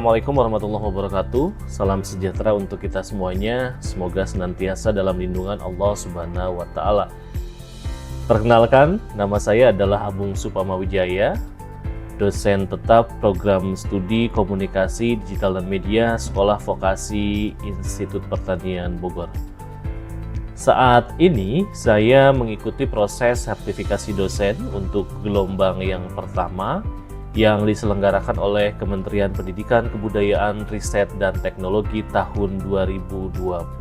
Assalamualaikum warahmatullahi wabarakatuh. Salam sejahtera untuk kita semuanya. Semoga senantiasa dalam lindungan Allah Subhanahu wa Ta'ala. Perkenalkan, nama saya adalah Abung Supama Wijaya, dosen tetap program studi komunikasi digital dan media Sekolah Vokasi Institut Pertanian Bogor. Saat ini saya mengikuti proses sertifikasi dosen untuk gelombang yang pertama yang diselenggarakan oleh Kementerian Pendidikan, Kebudayaan, Riset, dan Teknologi tahun 2025.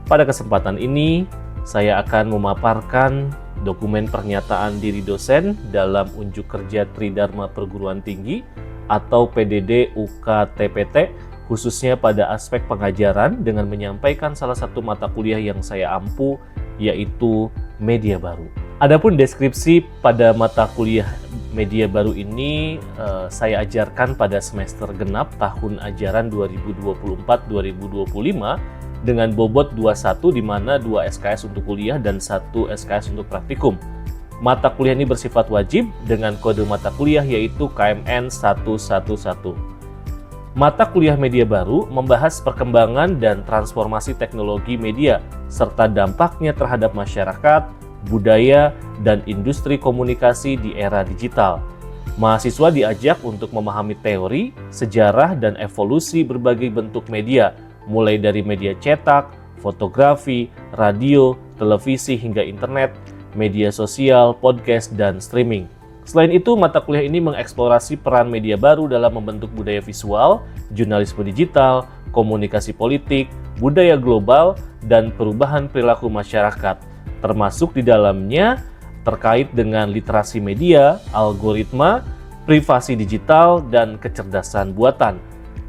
Pada kesempatan ini, saya akan memaparkan dokumen pernyataan diri dosen dalam unjuk kerja Tridharma Perguruan Tinggi atau PDD UKTPT, khususnya pada aspek pengajaran dengan menyampaikan salah satu mata kuliah yang saya ampu, yaitu media baru. Adapun deskripsi pada mata kuliah media baru ini saya ajarkan pada semester genap tahun ajaran 2024-2025 dengan bobot 21 di mana 2 SKS untuk kuliah dan 1 SKS untuk praktikum. Mata kuliah ini bersifat wajib dengan kode mata kuliah yaitu KMN 111. Mata kuliah media baru membahas perkembangan dan transformasi teknologi media serta dampaknya terhadap masyarakat, budaya, dan industri komunikasi di era digital. Mahasiswa diajak untuk memahami teori, sejarah, dan evolusi berbagai bentuk media, mulai dari media cetak, fotografi, radio, televisi, hingga internet, media sosial, podcast, dan streaming. Selain itu, mata kuliah ini mengeksplorasi peran media baru dalam membentuk budaya visual, jurnalisme digital, komunikasi politik, budaya global, dan perubahan perilaku masyarakat, termasuk di dalamnya terkait dengan literasi media, algoritma, privasi digital, dan kecerdasan buatan.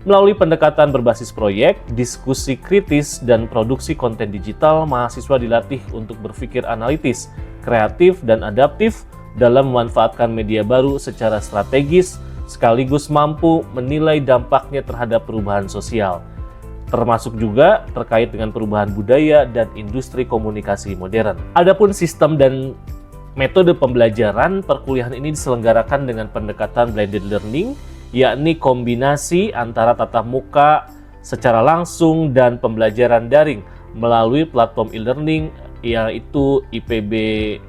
Melalui pendekatan berbasis proyek, diskusi kritis, dan produksi konten digital, mahasiswa dilatih untuk berpikir analitis, kreatif, dan adaptif dalam memanfaatkan media baru secara strategis, sekaligus mampu menilai dampaknya terhadap perubahan sosial, termasuk juga terkait dengan perubahan budaya dan industri komunikasi modern. Adapun sistem dan metode pembelajaran perkuliahan ini diselenggarakan dengan pendekatan blended learning, yakni kombinasi antara tatap muka secara langsung dan pembelajaran daring melalui platform e-learning yaitu ipb.ac.id.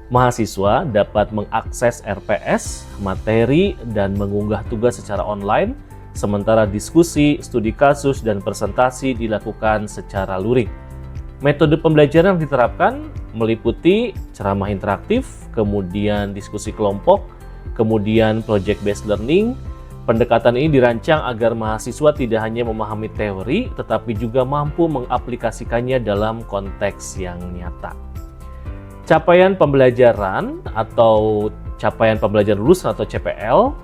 Mahasiswa dapat mengakses RPS, materi, dan mengunggah tugas secara online, sementara diskusi, studi kasus, dan presentasi dilakukan secara luring. Metode pembelajaran yang diterapkan meliputi ceramah interaktif, kemudian diskusi kelompok, kemudian project-based learning. Pendekatan ini dirancang agar mahasiswa tidak hanya memahami teori, tetapi juga mampu mengaplikasikannya dalam konteks yang nyata. Capaian pembelajaran atau capaian pembelajaran lulusan atau CPL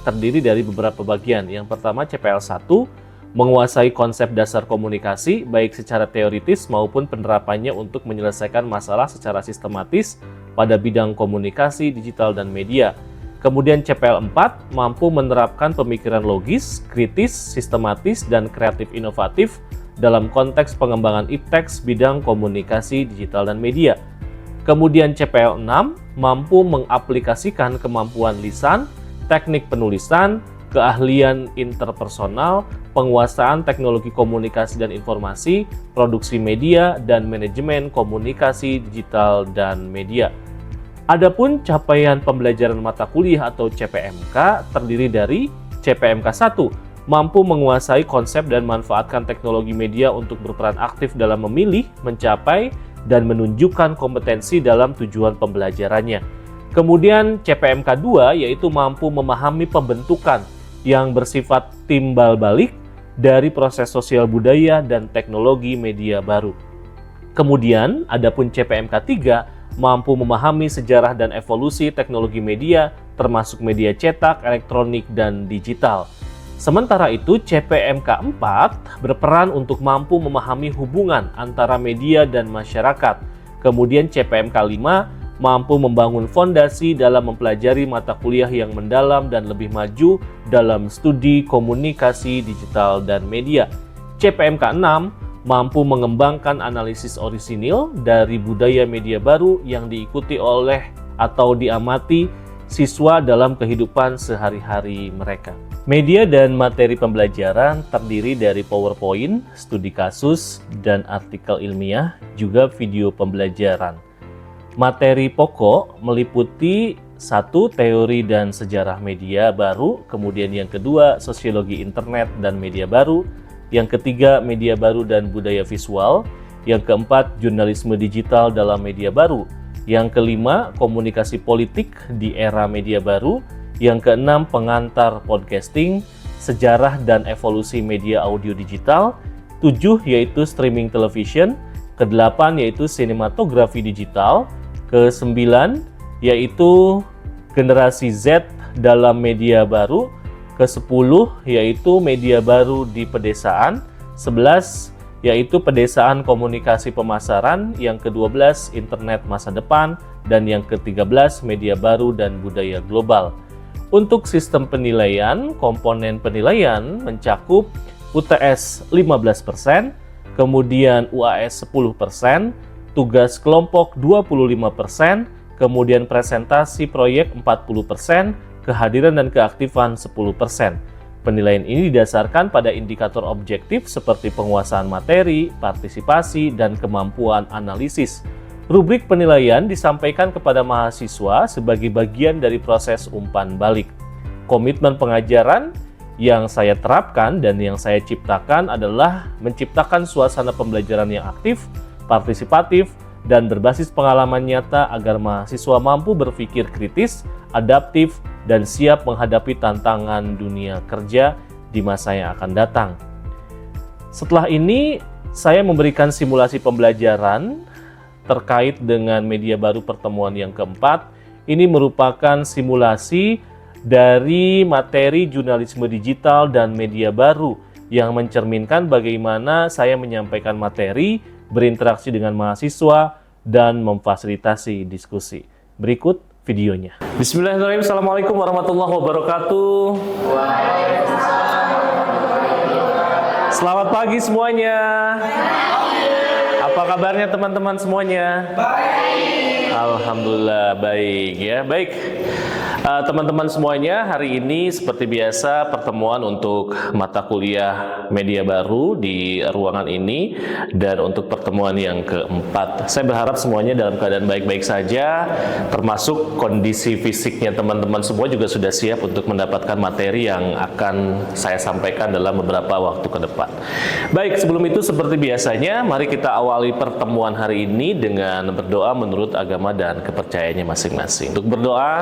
terdiri dari beberapa bagian. Yang pertama, CPL 1, menguasai konsep dasar komunikasi baik secara teoritis maupun penerapannya untuk menyelesaikan masalah secara sistematis pada bidang komunikasi, digital, dan media. Kemudian CPL 4, mampu menerapkan pemikiran logis, kritis, sistematis, dan kreatif inovatif dalam konteks pengembangan ipteks bidang komunikasi, digital, dan media. Kemudian CPL 6, mampu mengaplikasikan kemampuan lisan, teknik penulisan, keahlian interpersonal, penguasaan teknologi komunikasi dan informasi, produksi media, dan manajemen komunikasi digital dan media. Adapun capaian pembelajaran mata kuliah atau CPMK terdiri dari CPMK 1, mampu menguasai konsep dan manfaatkan teknologi media untuk berperan aktif dalam memilih, mencapai, dan menunjukkan kompetensi dalam tujuan pembelajarannya. Kemudian CPMK 2 yaitu mampu memahami pembentukan yang bersifat timbal balik dari proses sosial budaya dan teknologi media baru. Kemudian adapun CPMK 3 mampu memahami sejarah dan evolusi teknologi media termasuk media cetak, elektronik, dan digital. Sementara itu CPMK 4 berperan untuk mampu memahami hubungan antara media dan masyarakat. Kemudian CPMK 5 mampu membangun fondasi dalam mempelajari mata kuliah yang mendalam dan lebih maju dalam studi komunikasi digital dan media. CPMK 6 mampu mengembangkan analisis orisinil dari budaya media baru yang diikuti oleh atau diamati siswa dalam kehidupan sehari-hari mereka. Media dan materi pembelajaran terdiri dari PowerPoint, studi kasus, dan artikel ilmiah, juga video pembelajaran. Materi pokok meliputi 1. Teori dan sejarah media baru, kemudian yang kedua sosiologi internet dan media baru, yang ketiga media baru dan budaya visual, yang keempat jurnalisme digital dalam media baru, yang kelima komunikasi politik di era media baru, yang keenam pengantar podcasting, sejarah dan evolusi media audio digital, 7 yaitu streaming television, ke-8 yaitu sinematografi digital, ke-9 yaitu generasi Z dalam media baru, ke-10 yaitu media baru di pedesaan, 11 yaitu pedesaan komunikasi pemasaran, yang ke-12 internet masa depan, dan yang ke-13 media baru dan budaya global. Untuk sistem penilaian, komponen penilaian mencakup UTS 15%, kemudian UAS 10%, tugas kelompok 25%, kemudian presentasi proyek 40%, kehadiran dan keaktifan 10%. Penilaian ini didasarkan pada indikator objektif seperti penguasaan materi, partisipasi, dan kemampuan analisis. Rubrik penilaian disampaikan kepada mahasiswa sebagai bagian dari proses umpan balik. Komitmen pengajaran yang saya terapkan dan yang saya ciptakan adalah menciptakan suasana pembelajaran yang aktif, partisipatif, dan berbasis pengalaman nyata agar mahasiswa mampu berpikir kritis, adaptif, dan siap menghadapi tantangan dunia kerja di masa yang akan datang. Setelah ini, saya memberikan simulasi pembelajaran terkait dengan media baru pertemuan yang keempat. Ini merupakan simulasi dari materi jurnalisme digital dan media baru yang mencerminkan bagaimana saya menyampaikan materi, berinteraksi dengan mahasiswa, dan memfasilitasi diskusi. Berikut videonya. Bismillahirrahmanirrahim. Assalamualaikum warahmatullahi wabarakatuh. Selamat pagi semuanya. Apa kabarnya teman-teman semuanya? Baik. Alhamdulillah baik ya. Baik. Teman-teman semuanya, hari ini seperti biasa pertemuan untuk mata kuliah media baru di ruangan ini, dan untuk pertemuan yang keempat. Saya berharap semuanya dalam keadaan baik-baik saja, termasuk kondisi fisiknya teman-teman semua juga sudah siap untuk mendapatkan materi yang akan saya sampaikan dalam beberapa waktu ke depan. Baik, sebelum itu seperti biasanya, mari kita awali pertemuan hari ini dengan berdoa menurut agama dan kepercayaannya masing-masing. Untuk berdoa,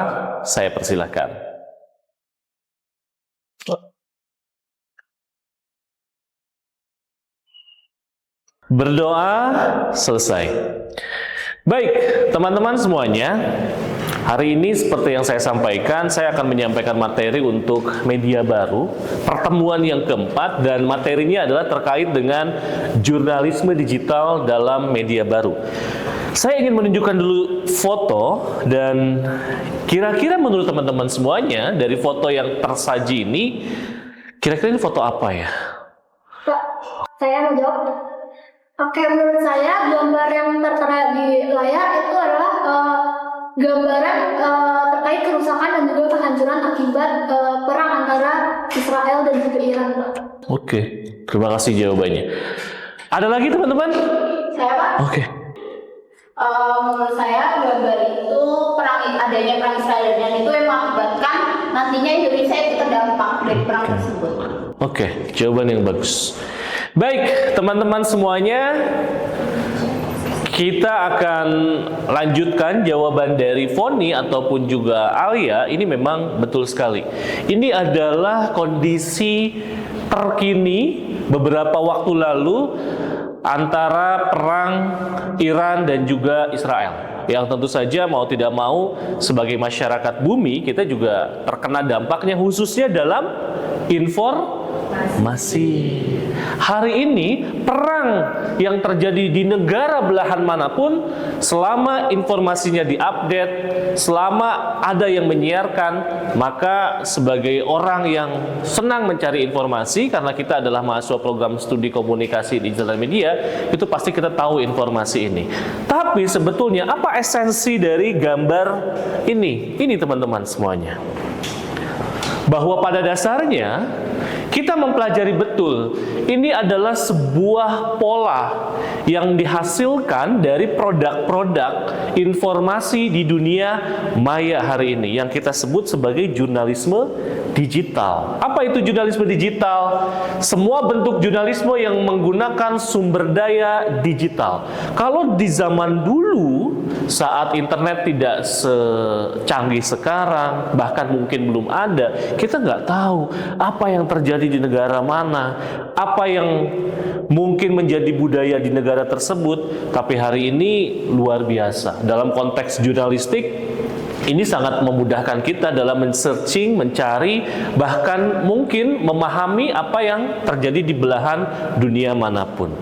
saya persilahkan. Berdoa selesai. Baik, teman-teman semuanya, hari ini seperti yang saya sampaikan, saya akan menyampaikan materi untuk media baru, pertemuan yang keempat, dan materinya adalah terkait dengan jurnalisme digital dalam media baru. Saya ingin menunjukkan dulu foto, dan kira-kira menurut teman-teman semuanya, dari foto yang tersaji ini, kira-kira ini foto apa ya? Pak, saya mau jawab. Oke, menurut saya gambar yang tertera di layar itu adalah gambaran terkait kerusakan dan juga kehancuran akibat perang antara Israel dan juga Iran, Pak. Oke, terima kasih jawabannya. Ada lagi teman-teman? Saya, Pak. Oke. Menurut saya gambar itu adanya perang Israel dan Iran itu yang mengakibatkan nantinya Indonesia itu terdampak dari perang tersebut. Oke, jawaban yang bagus. Baik, teman-teman semuanya, kita akan lanjutkan jawaban dari Foni ataupun juga Alia. Ini memang betul sekali. Ini adalah kondisi terkini beberapa waktu lalu antara perang Iran dan juga Israel, yang tentu saja mau tidak mau sebagai masyarakat bumi kita juga terkena dampaknya, khususnya dalam informasi. Hari ini perang yang terjadi di negara belahan manapun, selama informasinya diupdate, selama ada yang menyiarkan, maka sebagai orang yang senang mencari informasi, karena kita adalah mahasiswa program studi komunikasi digital dan media, itu pasti kita tahu informasi ini. Tapi sebetulnya apa esensi dari gambar ini? Ini teman-teman semuanya. Bahwa pada dasarnya kita mempelajari betul ini adalah sebuah pola yang dihasilkan dari produk-produk informasi di dunia maya hari ini yang kita sebut sebagai jurnalisme digital. Apa itu jurnalisme digital? Semua bentuk jurnalisme yang menggunakan sumber daya digital. Kalau di zaman dulu saat internet tidak secanggih sekarang, bahkan mungkin belum ada, kita nggak tahu apa yang terjadi di negara mana, apa yang mungkin menjadi budaya di negara tersebut. Tapi hari ini luar biasa. Dalam konteks jurnalistik, ini sangat memudahkan kita dalam men-searching, mencari, bahkan mungkin memahami apa yang terjadi di belahan dunia manapun.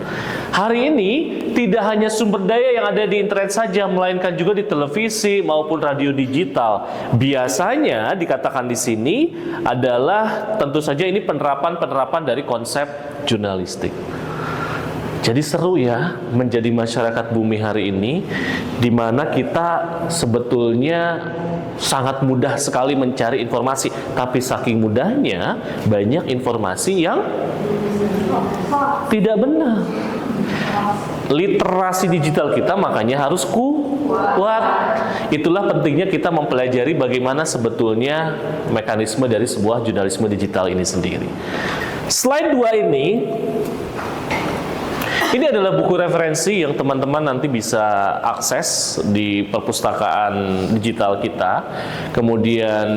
Hari ini tidak hanya sumber daya yang ada di internet saja, melainkan juga di televisi maupun radio digital. Biasanya dikatakan di sini adalah tentu saja ini penerapan dari konsep jurnalistik. Jadi seru ya menjadi masyarakat bumi hari ini, di mana kita sebetulnya sangat mudah sekali mencari informasi, tapi saking mudahnya banyak informasi yang tidak benar. Literasi digital kita makanya harus kuat. Itulah pentingnya kita mempelajari bagaimana sebetulnya mekanisme dari sebuah jurnalisme digital ini sendiri. Slide 2 ini adalah buku referensi yang teman-teman nanti bisa akses di perpustakaan digital kita. Kemudian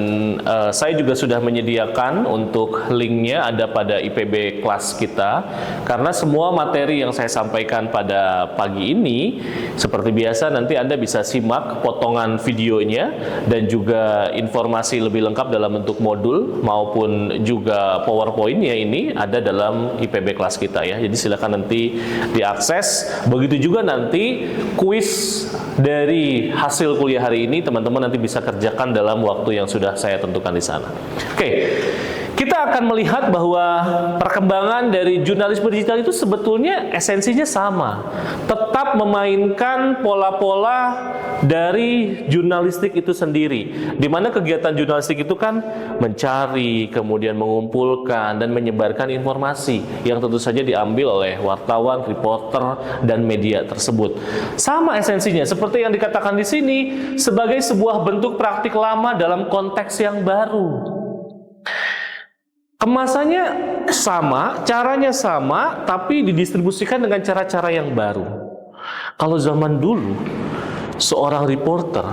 saya juga sudah menyediakan untuk linknya ada pada IPB kelas kita. Karena semua materi yang saya sampaikan pada pagi ini, seperti biasa nanti Anda bisa simak potongan videonya dan juga informasi lebih lengkap dalam bentuk modul maupun juga PowerPoint-nya ini ada dalam IPB kelas kita ya. Jadi silakan nanti diakses. Begitu juga nanti kuis dari hasil kuliah hari ini teman-teman nanti bisa kerjakan dalam waktu yang sudah saya tentukan di sana. Oke. Kita akan melihat bahwa perkembangan dari jurnalisme digital itu sebetulnya esensinya sama. Tetap memainkan pola-pola dari jurnalistik itu sendiri. Di mana kegiatan jurnalistik itu kan mencari, kemudian mengumpulkan dan menyebarkan informasi yang tentu saja diambil oleh wartawan, reporter, dan media tersebut. Sama esensinya seperti yang dikatakan di sini sebagai sebuah bentuk praktik lama dalam konteks yang baru. Kemasannya sama, caranya sama, tapi didistribusikan dengan cara-cara yang baru. Kalau zaman dulu, seorang reporter,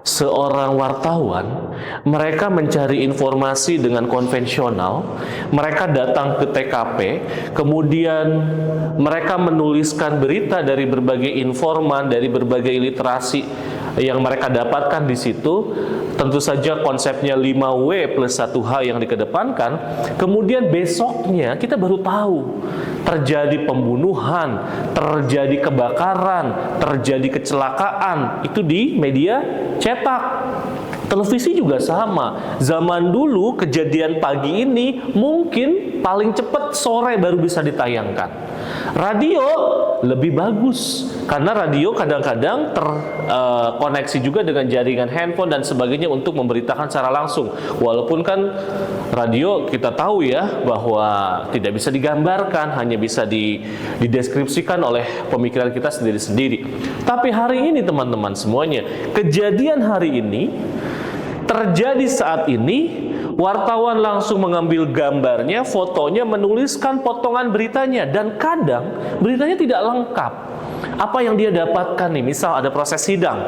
seorang wartawan, mereka mencari informasi dengan konvensional, mereka datang ke TKP, kemudian mereka menuliskan berita dari berbagai informan, dari berbagai literasi yang mereka dapatkan di situ. Tentu saja konsepnya 5W plus 1H yang dikedepankan. Kemudian besoknya kita baru tahu terjadi pembunuhan, terjadi kebakaran, terjadi kecelakaan. Itu di media cetak. Televisi juga sama. Zaman dulu kejadian pagi ini mungkin paling cepat sore baru bisa ditayangkan. Radio lebih bagus karena radio kadang-kadang terkoneksi juga dengan jaringan handphone dan sebagainya untuk memberitakan secara langsung. Walaupun kan radio kita tahu ya bahwa tidak bisa digambarkan, hanya bisa dideskripsikan oleh pemikiran kita sendiri-sendiri. Tapi hari ini teman-teman semuanya, kejadian hari ini terjadi saat ini, wartawan langsung mengambil gambarnya, fotonya, menuliskan potongan beritanya, dan kadang beritanya tidak lengkap. Apa yang dia dapatkan nih, misal ada proses sidang.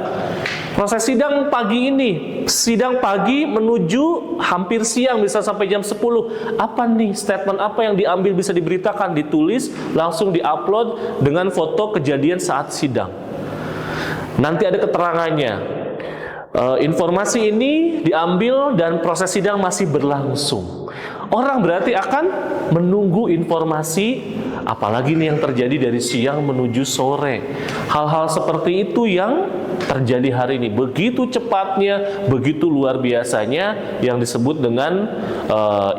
Proses sidang pagi ini, sidang pagi menuju hampir siang, bisa sampai jam 10. Apa nih, statement apa yang diambil bisa diberitakan, ditulis, langsung diupload dengan foto kejadian saat sidang. Nanti ada keterangannya. Informasi ini diambil dan proses sidang masih berlangsung. Orang berarti akan menunggu informasi, apalagi nih yang terjadi dari siang menuju sore. Hal-hal seperti itu yang terjadi hari ini. Begitu cepatnya, begitu luar biasanya yang disebut dengan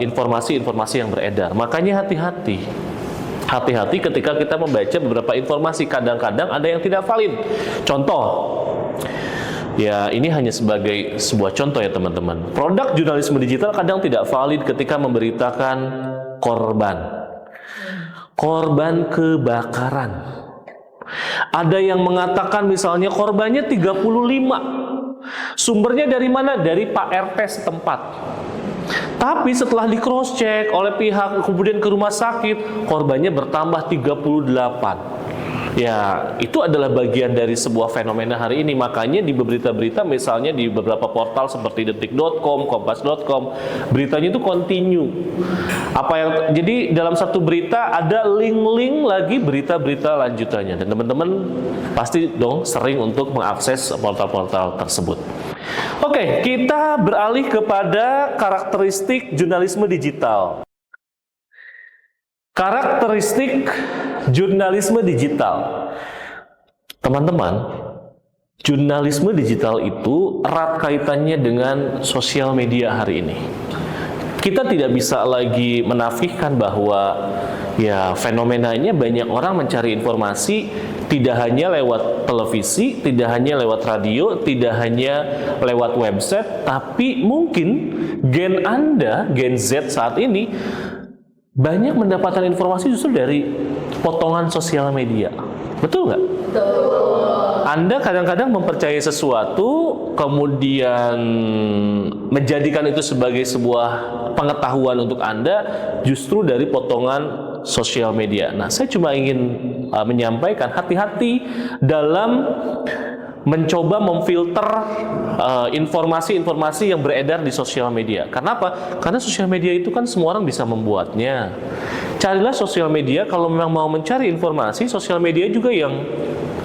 informasi-informasi yang beredar. Makanya hati-hati. Hati-hati ketika kita membaca beberapa informasi. Kadang-kadang ada yang tidak valid. Contoh, ya ini hanya sebagai sebuah contoh ya teman-teman. Produk jurnalisme digital kadang tidak valid ketika memberitakan korban kebakaran. Ada yang mengatakan misalnya korbannya 35. Sumbernya dari mana? Dari Pak RT setempat. Tapi setelah di cross check oleh pihak kemudian ke rumah sakit, korbannya bertambah 38. Ya, itu adalah bagian dari sebuah fenomena hari ini. Makanya di berita-berita misalnya di beberapa portal seperti detik.com, kompas.com, beritanya itu continue. Jadi dalam satu berita ada link-link lagi berita-berita lanjutannya. Dan teman-teman pasti dong sering untuk mengakses portal-portal tersebut. Oke, kita beralih kepada karakteristik jurnalisme digital. Karakteristik jurnalisme digital. Teman-teman, jurnalisme digital itu erat kaitannya dengan sosial media hari ini. Kita tidak bisa lagi menafikan bahwa ya fenomenanya banyak orang mencari informasi tidak hanya lewat televisi, tidak hanya lewat radio, tidak hanya lewat website, tapi mungkin gen Anda, gen Z saat ini banyak mendapatkan informasi justru dari potongan sosial media. Betul nggak? Betul. Anda kadang-kadang mempercayai sesuatu, kemudian menjadikan itu sebagai sebuah pengetahuan untuk Anda justru dari potongan sosial media. Nah, saya cuma ingin menyampaikan hati-hati dalam mencoba memfilter informasi-informasi yang beredar di sosial media. Kenapa? Karena sosial media itu kan semua orang bisa membuatnya. Carilah sosial media kalau memang mau mencari informasi, sosial media juga yang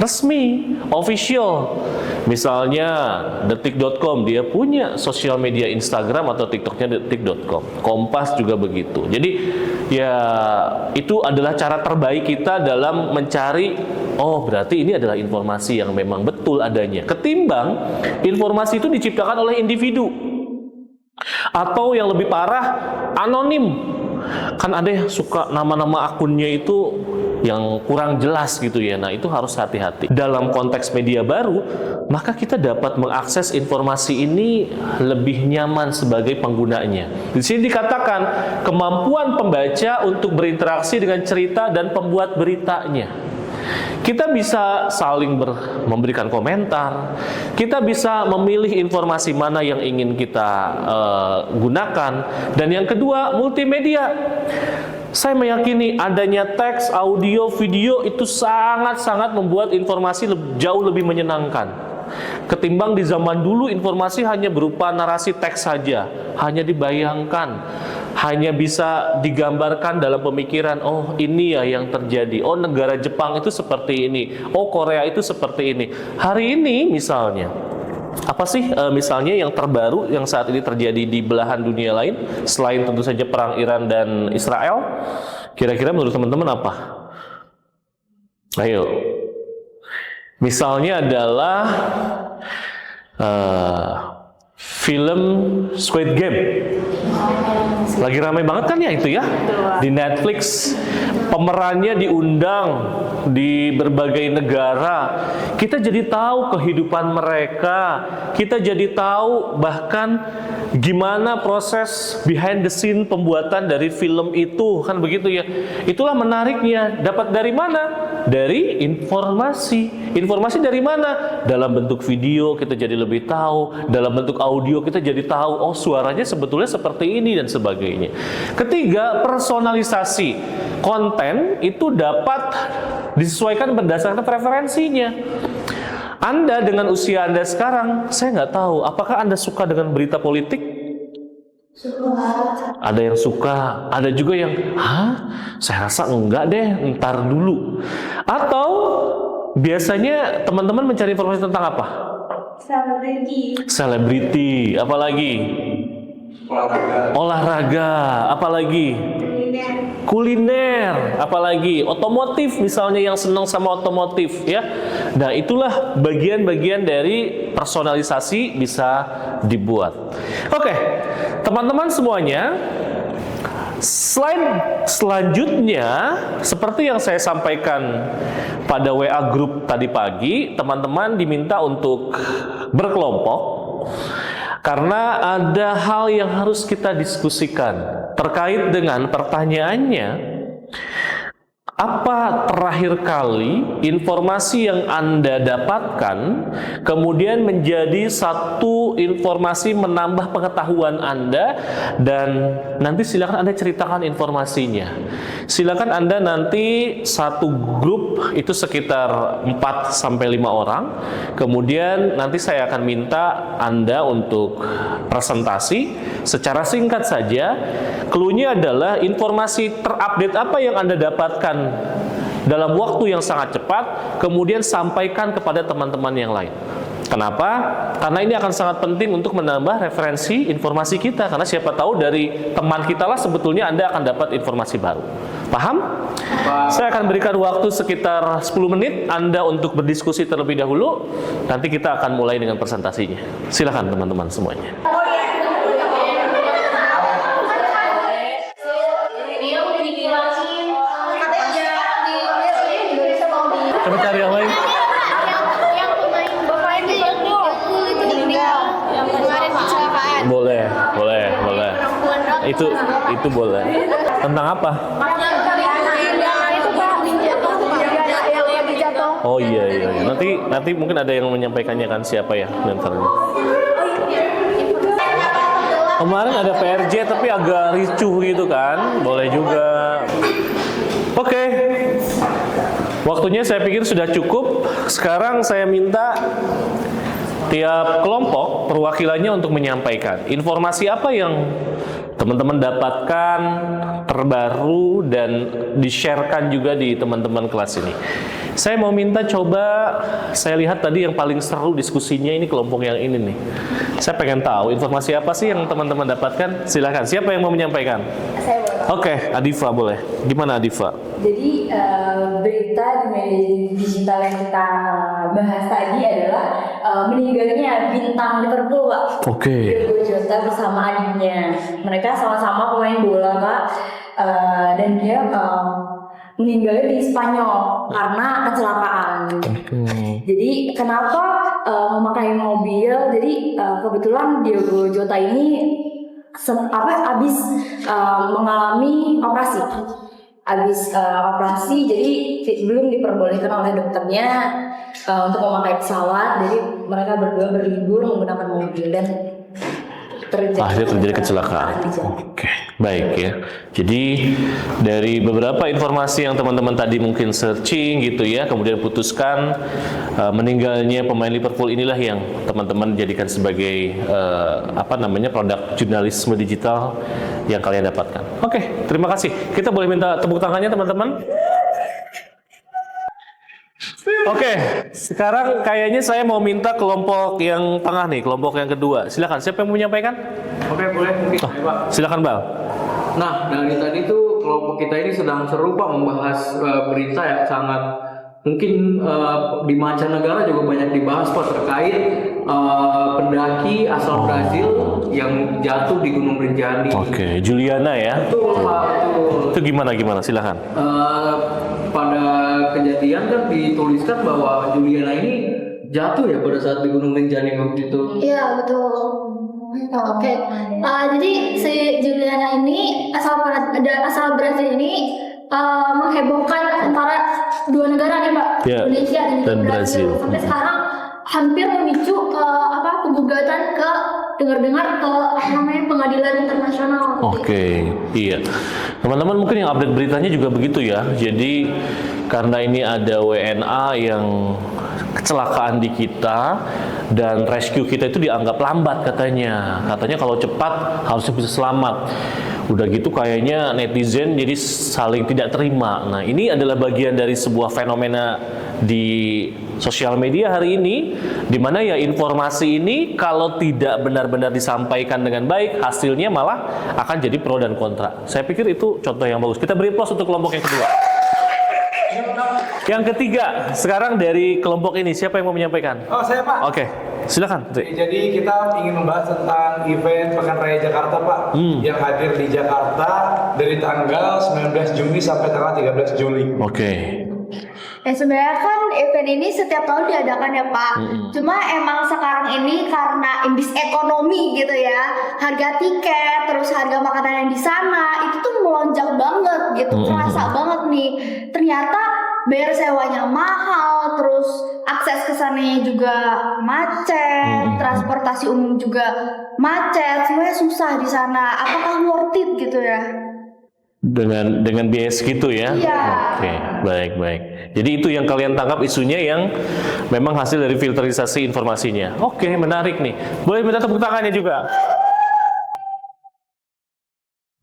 resmi, official. Misalnya detik.com, dia punya sosial media Instagram atau TikToknya detik.com. Kompas juga begitu. Jadi ya itu adalah cara terbaik kita dalam mencari, oh berarti ini adalah informasi yang memang betul adanya. Ketimbang informasi itu diciptakan oleh individu. Atau yang lebih parah, anonim. Kan ada yang suka nama-nama akunnya itu yang kurang jelas gitu ya. Nah, itu harus hati-hati. Dalam konteks media baru, maka kita dapat mengakses informasi ini lebih nyaman sebagai penggunanya. Di sini dikatakan kemampuan pembaca untuk berinteraksi dengan cerita dan pembuat beritanya. Kita bisa saling memberikan komentar, kita bisa memilih informasi mana yang ingin kita gunakan, dan yang kedua multimedia. Saya meyakini adanya teks, audio, video itu sangat-sangat membuat informasi jauh lebih menyenangkan. Ketimbang di zaman dulu informasi hanya berupa narasi teks saja, hanya dibayangkan, hanya bisa digambarkan dalam pemikiran, oh ini ya yang terjadi, oh negara Jepang itu seperti ini, oh Korea itu seperti ini. Hari ini misalnya, apa sih misalnya yang terbaru yang saat ini terjadi di belahan dunia lain, selain tentu saja perang Iran dan Israel, kira-kira menurut teman-teman apa? Ayo. Misalnya adalah film Squid Game. Lagi ramai banget kan ya itu ya di Netflix. Pemerannya diundang di berbagai negara. Kita jadi tahu kehidupan mereka. Kita jadi tahu bahkan gimana proses behind the scene pembuatan dari film itu, kan begitu ya. Itulah menariknya. Dapat dari mana? Dari informasi. Informasi dari mana? Dalam bentuk video kita jadi lebih tahu, dalam bentuk audio kita jadi tahu, oh suaranya sebetulnya seperti ini dan sebagainya. Ketiga, personalisasi. Konten itu dapat disesuaikan berdasarkan preferensinya. Anda dengan usia Anda sekarang, saya nggak tahu, apakah Anda suka dengan berita politik? Ada yang suka, ada juga yang, saya rasa enggak deh, ntar dulu. Atau biasanya teman-teman mencari informasi tentang apa? Selebriti. Selebriti, apalagi? Olahraga, apalagi? Kuliner, apalagi? Otomotif misalnya, yang senang sama otomotif ya. Nah, itulah bagian-bagian dari personalisasi bisa dibuat. Oke, teman-teman semuanya, slide selanjutnya seperti yang saya sampaikan pada WA group tadi pagi, teman-teman diminta untuk berkelompok karena ada hal yang harus kita diskusikan terkait dengan pertanyaannya, apa terakhir kali informasi yang Anda dapatkan kemudian menjadi satu informasi menambah pengetahuan Anda, dan nanti silakan Anda ceritakan informasinya. Silakan Anda nanti satu grup itu sekitar 4 sampai 5 orang. Kemudian nanti saya akan minta Anda untuk presentasi secara singkat saja. Cluenya adalah informasi terupdate apa yang Anda dapatkan dalam waktu yang sangat cepat, kemudian sampaikan kepada teman-teman yang lain. Kenapa? Karena ini akan sangat penting untuk menambah referensi informasi kita, karena siapa tahu dari teman kita lah sebetulnya Anda akan dapat informasi baru. Paham? Saya akan berikan waktu sekitar 10 menit Anda untuk berdiskusi terlebih dahulu. Nanti kita akan mulai dengan presentasinya. Silakan teman-teman semuanya. Coba cari yang lain. Yang pemain bola itu itu meninggal. Yang kemarin kecelakaan. Boleh. Itu boleh. Tentang apa? Itu Pak, yang lagi jatuh. Oh iya. Nanti mungkin ada yang menyampaikannya kan, siapa ya nantinya. Kemarin ada PRJ tapi agak ricuh gitu kan. Boleh juga. Oke. Waktunya saya pikir sudah cukup. Sekarang saya minta tiap kelompok perwakilannya untuk menyampaikan informasi apa yang teman-teman dapatkan terbaru dan di-sharekan juga di teman-teman kelas ini. Saya mau minta coba, saya lihat tadi yang paling seru diskusinya ini kelompok yang ini nih. Saya pengen tahu informasi apa sih yang teman-teman dapatkan. Silakan, siapa yang mau menyampaikan? Saya boleh. Oke, Adifa boleh. Gimana Adifa? Jadi berita di media digital yang kita bahas tadi adalah meninggalnya bintang Liverpool, Pak. Oke. Diogo Jota bersama adiknya. Mereka sama-sama pemain bola, Pak. Dan dia meninggalnya di Spanyol karena kecelakaan. Jadi kenapa memakai mobil? Jadi kebetulan Diogo Jota ini habis mengalami operasi. Jadi belum diperbolehkan oleh dokternya untuk memakai pesawat. Jadi mereka berdua berlibur menggunakan mobil dan akhirnya terjadi kecelakaan. Oke, baik ya. Jadi dari beberapa informasi yang teman-teman tadi mungkin searching gitu ya, kemudian putuskan meninggalnya pemain Liverpool, inilah yang teman-teman jadikan sebagai produk jurnalisme digital yang kalian dapatkan. Oke, terima kasih. Kita boleh minta tepuk tangannya teman-teman? Oke, sekarang kayaknya saya mau minta kelompok yang tengah nih, kelompok yang kedua. Silakan, siapa yang mau menyampaikan? Oke, boleh mungkin. Pak. Silakan, Bal. Nah, dari tadi tuh kelompok kita ini sedang seru Pak membahas berita yang sangat mungkin di mancanegara juga banyak dibahas Pak terkait pendaki asal Brazil yang jatuh di Gunung Rinjani. Oke, Juliana ya. Betul Pak, betul. Itu gimana silakan. Pada kejadian kan dituliskan bahwa Juliana ini jatuh ya pada saat di Gunung Rinjani waktu itu. Iya, betul. Oke. Jadi si Juliana ini asal Brazil ini menghebohkan antara dua negara nih, Pak. Ya, Indonesia dan Brazil. Sampai sekarang hampir memicu penggugatan ke dengar-dengar ke pengadilan internasional. Oke, iya. Teman-teman mungkin yang update beritanya juga begitu ya. Jadi karena ini ada WNA yang kecelakaan di kita dan rescue kita itu dianggap lambat katanya. Katanya kalau cepat harusnya bisa selamat. Udah gitu kayaknya netizen jadi saling tidak terima. Nah, ini adalah bagian dari sebuah fenomena di sosial media hari ini, di mana ya informasi ini kalau tidak benar-benar disampaikan dengan baik, hasilnya malah akan jadi pro dan kontra. Saya pikir itu contoh yang bagus. Kita beri aplaus untuk kelompok yang kedua. Yang ketiga, sekarang dari kelompok ini siapa yang mau menyampaikan? Oh, saya Pak. Oke, silakan. Tri. Jadi kita ingin membahas tentang event Pekan Raya Jakarta Pak, yang hadir di Jakarta dari tanggal 19 Juni sampai tanggal 13 Juli. Oke. Ya sebenarnya kan event ini setiap tahun diadakan ya Pak. Cuma emang sekarang ini karena indeks ekonomi gitu ya, harga tiket, terus harga makanan yang di sana itu tuh melonjak banget gitu, kerasa banget nih. Ternyata bayar sewanya mahal, terus akses ke sananya juga macet, transportasi umum juga macet, semuanya susah di sana. Apakah worth it gitu ya? Dengan biaya segitu ya? Iya. Oke, baik. Jadi itu yang kalian tangkap isunya yang memang hasil dari filterisasi informasinya. Oke, menarik nih. Boleh minta tepuk tangannya juga.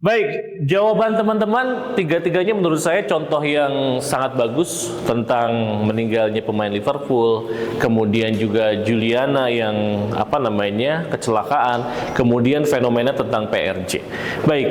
Baik, jawaban teman-teman tiga-tiganya menurut saya contoh yang sangat bagus tentang meninggalnya pemain Liverpool, kemudian juga Juliana yang kecelakaan, kemudian fenomena tentang PRJ. Baik,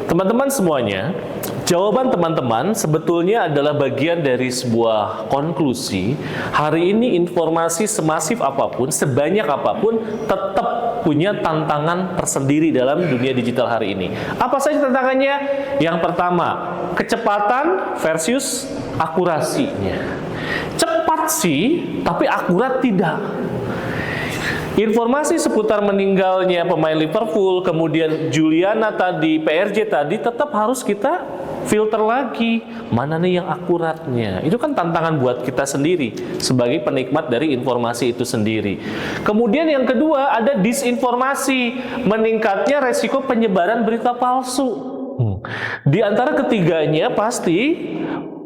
teman-teman semuanya, jawaban teman-teman sebetulnya adalah bagian dari sebuah konklusi. Hari ini informasi semasif apapun, sebanyak apapun, tetap punya tantangan tersendiri dalam dunia digital hari ini. Apa saja tantangannya? Yang pertama, kecepatan versus akurasinya. Cepat sih, tapi akurat tidak. Informasi seputar meninggalnya pemain Liverpool, kemudian Juliana tadi, PRJ tadi, tetap harus kita filter lagi. Mana nih yang akuratnya? Itu kan tantangan buat kita sendiri sebagai penikmat dari informasi itu sendiri. Kemudian yang kedua ada disinformasi, meningkatnya resiko penyebaran berita palsu. Di antara ketiganya pasti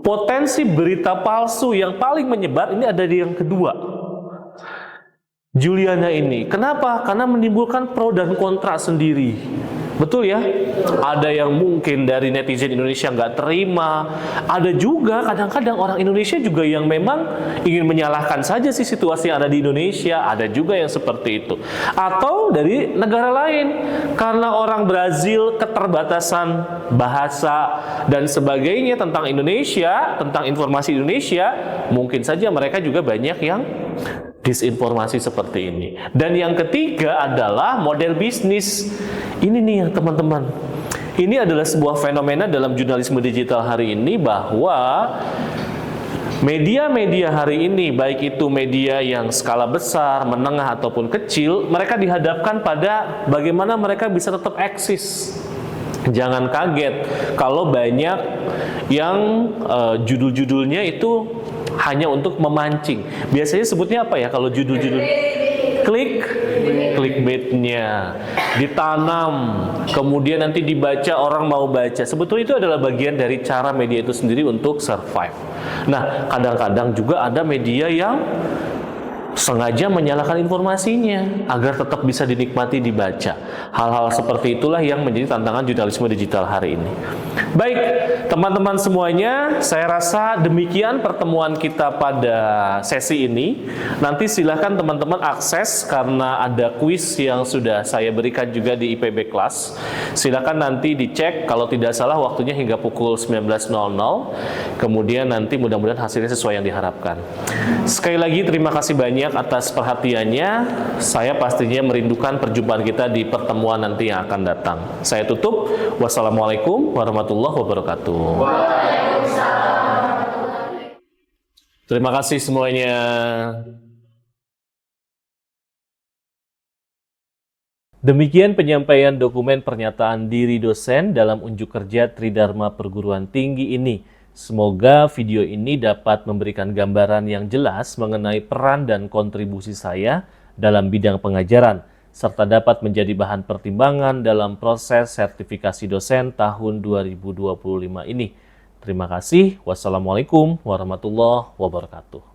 potensi berita palsu yang paling menyebar ini ada di yang kedua. Juliana ini, kenapa? Karena menimbulkan pro dan kontra sendiri. Betul ya? Ada yang mungkin dari netizen Indonesia nggak terima. Ada juga kadang-kadang orang Indonesia juga yang memang ingin menyalahkan saja sih situasi yang ada di Indonesia. Ada juga yang seperti itu. Atau dari negara lain. Karena orang Brazil keterbatasan bahasa dan sebagainya tentang Indonesia, tentang informasi Indonesia, mungkin saja mereka juga banyak yang disinformasi seperti ini. Dan yang ketiga adalah model bisnis. Ini nih ya teman-teman. Ini adalah sebuah fenomena dalam jurnalisme digital hari ini bahwa media-media hari ini, baik itu media yang skala besar, menengah ataupun kecil, mereka dihadapkan pada bagaimana mereka bisa tetap eksis. Jangan kaget kalau banyak yang judul-judulnya itu hanya untuk memancing. Biasanya sebutnya apa ya kalau judul-judul? Clickbaitnya ditanam, kemudian nanti dibaca, orang mau baca. Sebetulnya itu adalah bagian dari cara media itu sendiri untuk survive. Nah, kadang-kadang juga ada media yang sengaja menyalahkan informasinya agar tetap bisa dinikmati dibaca. Hal-hal seperti itulah yang menjadi tantangan jurnalisme digital hari ini. Baik, teman-teman semuanya, saya rasa demikian pertemuan kita pada sesi ini. Nanti silahkan teman-teman akses karena ada kuis yang sudah saya berikan juga di IPB Class. Silahkan nanti dicek, kalau tidak salah waktunya hingga pukul 19.00. Kemudian nanti mudah-mudahan hasilnya sesuai yang diharapkan. Sekali lagi terima kasih banyak atas perhatiannya. Saya pastinya merindukan perjumpaan kita di pertemuan nanti yang akan datang. Saya tutup. Wassalamualaikum warahmatullahi wabarakatuh. Terima kasih semuanya. Demikian penyampaian dokumen pernyataan diri dosen dalam unjuk kerja Tridharma Perguruan Tinggi ini. Semoga video ini dapat memberikan gambaran yang jelas mengenai peran dan kontribusi saya dalam bidang pengajaran, serta dapat menjadi bahan pertimbangan dalam proses sertifikasi dosen tahun 2025 ini. Terima kasih. Wassalamualaikum warahmatullahi wabarakatuh.